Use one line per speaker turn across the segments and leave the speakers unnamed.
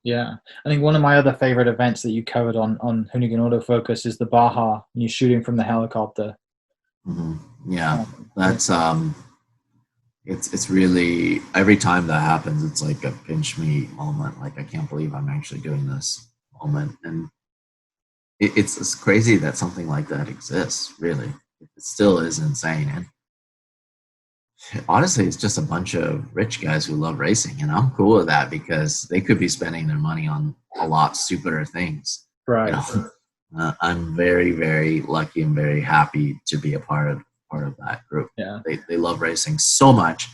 Yeah, I think one of my other favorite events that you covered on Hoonigan Autofocus is the Baja, and you're shooting from the helicopter.
Hmm. Yeah,
Yeah,
that's it's really every time that happens, it's like a pinch me moment. Like I can't believe I'm actually doing this moment, and it's crazy that something like that exists. Really, it still is insane, and honestly, it's just a bunch of rich guys who love racing, and I'm cool with that because they could be spending their money on a lot stupider things. You
right.
know, I'm very, very lucky and very happy to be a part of that group.
Yeah.
They love racing so much,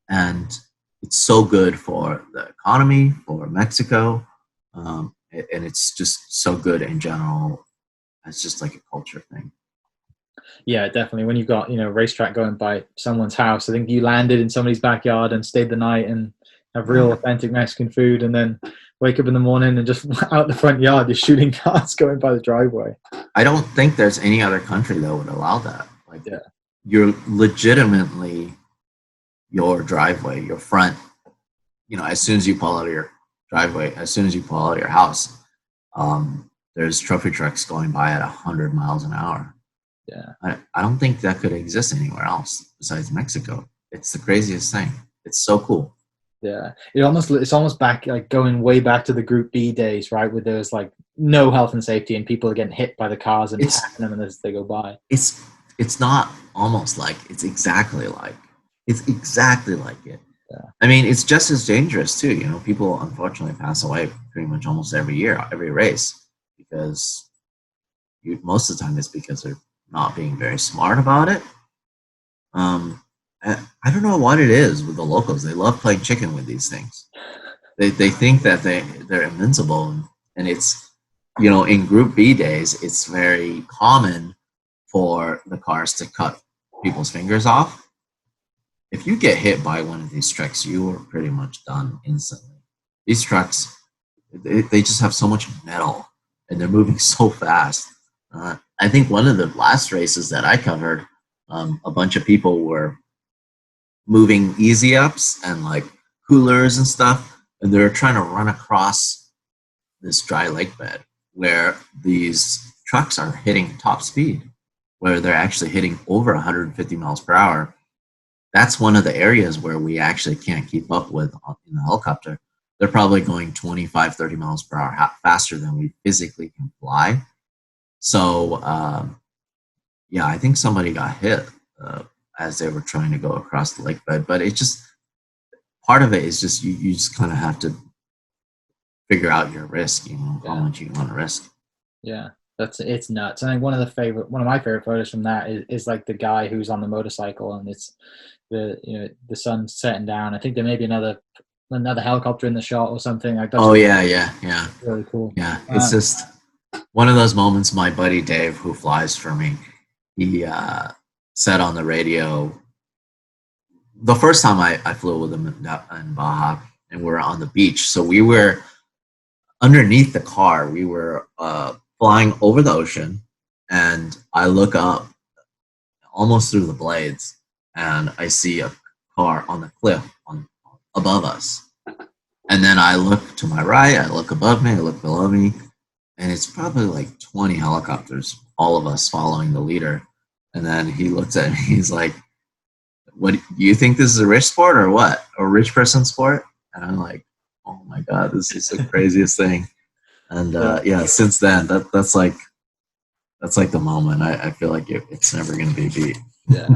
and it's so good for the economy, for Mexico, and it's just so good in general. It's just like a culture thing.
Yeah, definitely. When you've got, a racetrack going by someone's house, I think you landed in somebody's backyard and stayed the night and have real
Yeah.
authentic Mexican food, and then wake up in the morning and just out the front yard, you're shooting cars going by the driveway.
I don't think there's any other country that would allow that. Like
Yeah.
you're legitimately your driveway, your front. As soon as you pull out of your driveway, as soon as you pull out of your house, there's trophy trucks going by at 100 miles an hour.
Yeah.
I don't think that could exist anywhere else besides Mexico. It's the craziest thing. It's so cool.
Yeah. It's almost back, like going way back to the Group B days, right? Where there's like no health and safety and people are getting hit by the cars and
It's
tapping them as they go by.
it's it's not almost like it's exactly like it.
Yeah.
I mean, it's just as dangerous too. People unfortunately pass away pretty much almost every year, every race, because most of the time it's because they're not being very smart about it. Um, I don't know what it is with the locals. They love playing chicken with these things. They think that they're invincible, and it's in Group B days, it's very common for the cars to cut people's fingers off. If you get hit by one of these trucks, you are pretty much done instantly. These trucks, they just have so much metal and they're moving so fast. I think one of the last races that I covered, a bunch of people were moving easy ups and like coolers and stuff, and they were trying to run across this dry lake bed where these trucks are hitting top speed, where they're actually hitting over 150 miles per hour. That's one of the areas where we actually can't keep up with in the helicopter. They're probably going 25, 30 miles per hour faster than we physically can fly. So, yeah, I think somebody got hit as they were trying to go across the lake bed. But it just, part of it is just, you just kind of have to figure out your risk, how
Yeah.
much you want to risk.
Yeah. It's nuts. I think one of my favorite photos from that is like the guy who's on the motorcycle and it's the sun's setting down. I think there may be another helicopter in the shot or something. Like that's
Oh, yeah, yeah, yeah.
really cool.
Yeah, it's just one of those moments. My buddy Dave, who flies for me, he said on the radio the first time I flew with him in Baja, and we were on the beach. So we were underneath the car. We were flying over the ocean, and I look up almost through the blades, and I see a car on the cliff above us. And then I look to my right, I look above me, I look below me, and it's probably like 20 helicopters, all of us following the leader. And then he looks at me, he's like, "What, do you think this is a rich sport or what? A rich person sport?" And I'm like, "Oh my God, this is the craziest thing." And
Yeah.
yeah, since then, that's like the moment. I feel like it's never going to be beat.
Yeah.